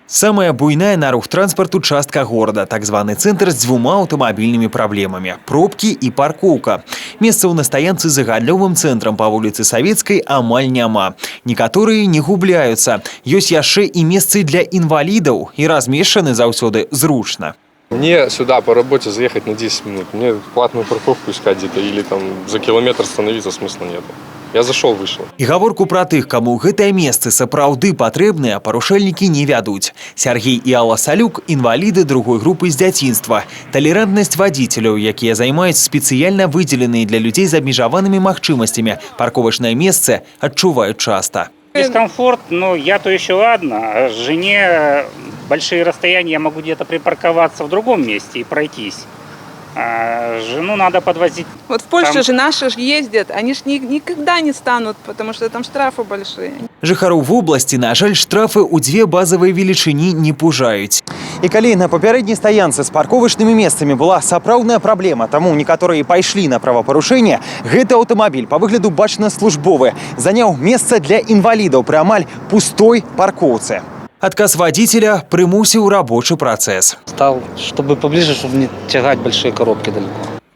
Самая буйная на рух транспорту частка города, так званы центр с двумя аўтамабільнымі праблемамі – пробкі і паркоўка. Месцаў на стаянцы за гандлёвым цэнтрам па вуліцы Савецкай амаль няма. Некаторыя не губляюцца. Ёсць яшчэ і месцы для інвалідаў і размешчаны заўсёды зручна. Мне сюда по работе заехать на 10 минут. Мне платную парковку искать где-то или там за километр становиться смысла нет. Я зашел, вышел. І гаворку пра тых, каму гэтыя месцы сапраўды патрэбныя, парушальнікі не вядуць. Сергей і Алла Салюк – інваліды другой групы з дзяцінства. Талерантнасць вадзіцеляў, якія займаюць спецыяльна выдзеленыя для людзей з абмежаванымі магчымасцямі парковачнае месцы, адчуваюць часта. Дискомфорт, но я-то еще ладно. А жене большие расстояния я могу где-то припарковаться в другом месте и пройтись. А жену надо подвозить. Вот в Польше же наши ездят, они ж никогда не станут, потому что там штрафы большие. Жыхароў вобласці, на жаль, штрафы ў две базавыя велічыні не пужаюць. І калі на папярэдняй стаянцы з парковачнымі месцамі была сапраўдная праблема, таму некаторыя пайшлі на правапарушэнне, гэты аўтамабіль па выгляду бачна службовы заняў месца для інвалідаў пры амаль пустой паркоўцы. Отказ водителя примусил рабочий процесс. Стал, чтобы поближе, чтобы не тягать большие коробки далеко.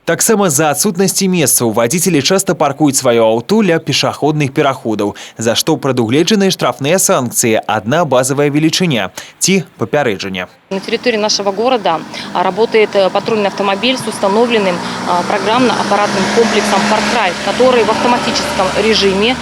Таксама за адсутнасці месцаў водители часто паркуюць сваё аўто ля пешаходных пераходаў, за што прадугледжаныя штрафныя санкцыі, одна базовая величиня ці папярэджанне. На территории нашего города работает патрульный автомобиль с установленным программно-аппаратным комплексом «Паркрай», который в автоматическом режиме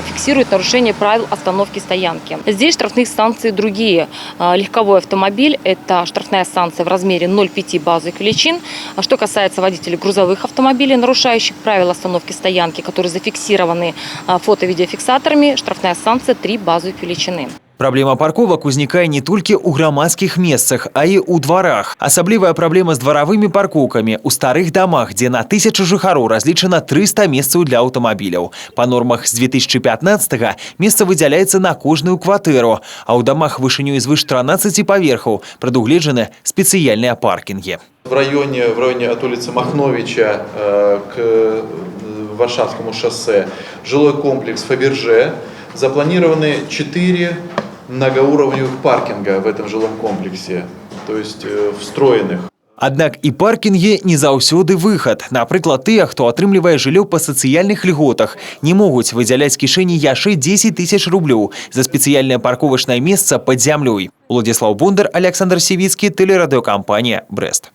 фиксирует нарушение правил остановки стоянки. Здесь штрафных санкций другие. Легковой автомобиль – это штрафная санкция в размере 0,5 базовых величин. Что касается водителей грузовых автомобилей, нарушающих правила остановки стоянки, которые зафиксированы фото-видеофиксаторами, штрафная санкция 3 базовых величины. Праблема парковак узнікае не толькі ў грамадскіх месцах, а і ў дварах. Асаблівая праблема з дваравымі паркоўкамі ў старых дамах, дзе на 1000 жыхароў разлічана 300 месцаў для аўтамабіляў. Па нормах з 2015-го месца выдзяляецца на кожную кватэру, а ў дамах вышынёй звыш 13 паверхаў прадугледжаны спецыяльныя паркінгі. В районе от улицы Махновича к Варшавскому шоссе жилой комплекс Фаберже. Запланированы 4 многоуровневых паркинга в этом жилом комплексе, то есть встроенных. Аднак і паркінгі не заўсёды выхад. Напрыклад, тыя, хто атрымлівае жыллё па сацыяльных льготах, не могуць выдзяляць кішэні яшчэ 10 000 рублёў за спецыяльнае парковачнае месца пад зямлёй. Владислав Бондар, Александр Севицкий, телерадиокомпания «Брест».